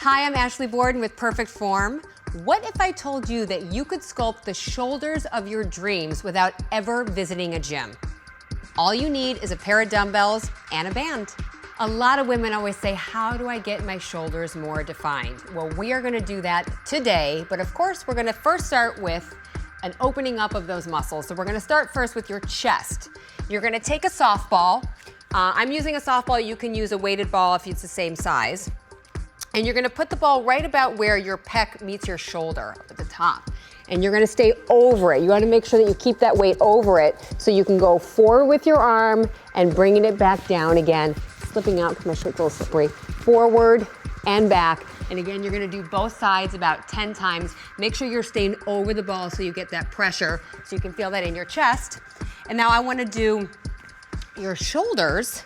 Hi, I'm Ashley Borden with Perfect Form. What if I told you that you could sculpt the shoulders of your dreams without ever visiting a gym? All you need is a pair of dumbbells and a band. A lot of women always say, how do I get my shoulders more defined? Well, we are gonna do that today, but of course, we're gonna first start with an opening up of those muscles. So we're gonna start first with your chest. You're gonna take a softball. I'm using a softball. You can use a weighted ball if it's the same size. And you're gonna put the ball right about where your pec meets your shoulder, up at the top. And you're gonna stay over it. You wanna make sure that you keep that weight over it so you can go forward with your arm and bringing it back down again, slipping out because my shirt's a little slippery. Forward and back. And again, you're gonna do both sides about 10 times. Make sure you're staying over the ball so you get that pressure, so you can feel that in your chest. And now I wanna do your shoulders.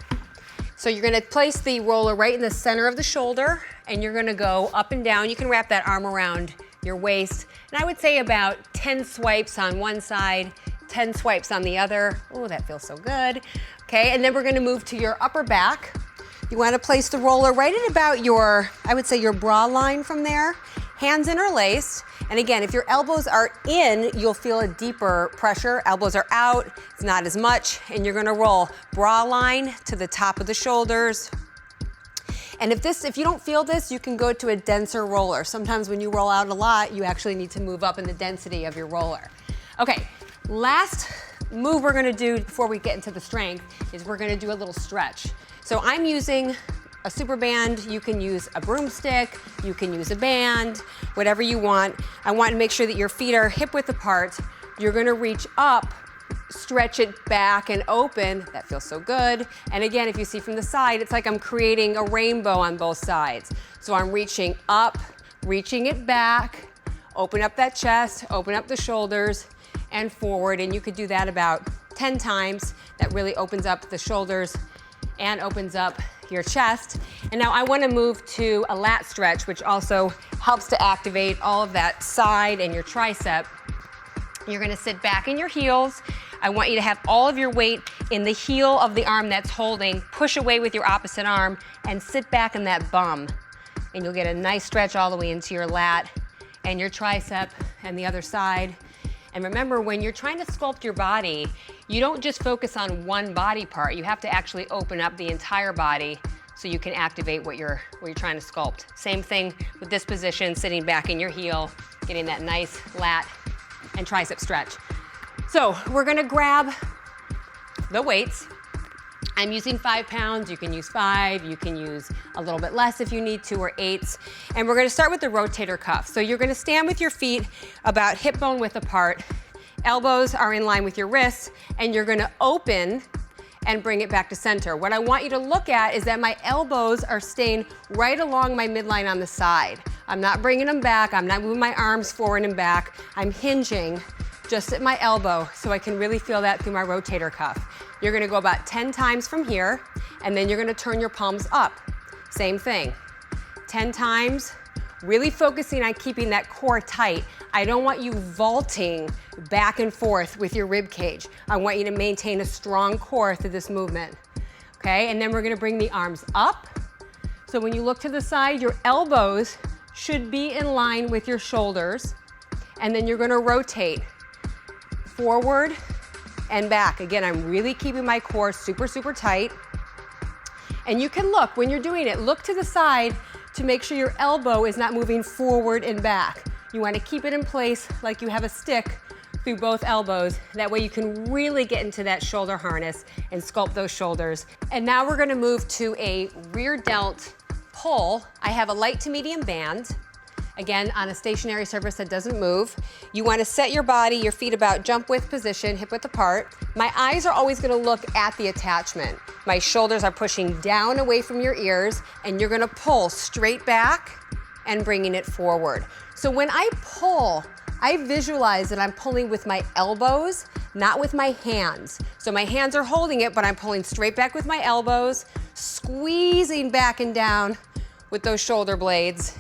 So you're gonna place the roller right in the center of the shoulder, and you're gonna go up and down. You can wrap that arm around your waist. And I would say about 10 swipes on one side, 10 swipes on the other. Oh, that feels so good. Okay, and then we're gonna move to your upper back. You wanna place the roller right at about your, I would say your bra line from there. Hands interlaced. And again, if your elbows are in, you'll feel a deeper pressure. Elbows are out, it's not as much. And you're gonna roll bra line to the top of the shoulders. And if you don't feel this, you can go to a denser roller. Sometimes when you roll out a lot, you actually need to move up in the density of your roller. Okay, last move we're gonna do before we get into the strength is we're gonna do a little stretch. So I'm using a super band. You can use a broomstick, you can use a band, whatever you want. I want to make sure that your feet are hip width apart. You're gonna reach up, stretch it back and open. That feels so good. And again, if you see from the side, it's like I'm creating a rainbow on both sides. So I'm reaching up, reaching it back, open up that chest, open up the shoulders, and forward. And you could do that about 10 times. That really opens up the shoulders and opens up your chest. And now I want to move to a lat stretch, which also helps to activate all of that side and your tricep. You're going to sit back in your heels. I want you to have all of your weight in the heel of the arm that's holding. Push away with your opposite arm and sit back in that bum. And you'll get a nice stretch all the way into your lat and your tricep and the other side. And remember, when you're trying to sculpt your body, you don't just focus on one body part. You have to actually open up the entire body so you can activate what you're trying to sculpt. Same thing with this position, sitting back in your heel, getting that nice lat and tricep stretch. So we're gonna grab the weights. I'm using 5 pounds, you can use 5, you can use a little bit less if you need to, or 8s. And we're gonna start with the rotator cuff. So you're gonna stand with your feet about hip bone width apart. Elbows are in line with your wrists, and you're gonna open and bring it back to center. What I want you to look at is that my elbows are staying right along my midline on the side. I'm not bringing them back, I'm not moving my arms forward and back. I'm hinging just at my elbow so I can really feel that through my rotator cuff. You're gonna go about 10 times from here, and then you're gonna turn your palms up. Same thing, 10 times, really focusing on keeping that core tight. I don't want you vaulting back and forth with your rib cage. I want you to maintain a strong core through this movement, okay? And then we're gonna bring the arms up. So when you look to the side, your elbows should be in line with your shoulders, and then you're gonna rotate forward and back. Again, I'm really keeping my core super, super tight. And you can look, when you're doing it, look to the side to make sure your elbow is not moving forward and back. You want to keep it in place like you have a stick through both elbows. That way you can really get into that shoulder harness and sculpt those shoulders. And now we're going to move to a rear delt pull. I have a light to medium band. Again, on a stationary surface that doesn't move. You want to set your body, your feet about jump width position, hip width apart. My eyes are always going to look at the attachment. My shoulders are pushing down away from your ears, and you're going to pull straight back and bringing it forward. So when I pull, I visualize that I'm pulling with my elbows, not with my hands. So my hands are holding it, but I'm pulling straight back with my elbows, squeezing back and down with those shoulder blades.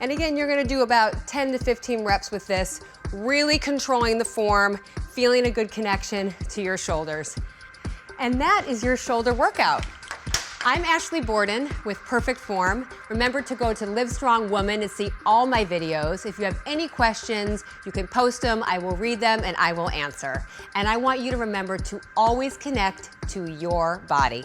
And again, you're gonna do about 10 to 15 reps with this, really controlling the form, feeling a good connection to your shoulders. And that is your shoulder workout. I'm Ashley Borden with Perfect Form. Remember to go to Live Strong Woman and see all my videos. If you have any questions, you can post them, I will read them, and I will answer. And I want you to remember to always connect to your body.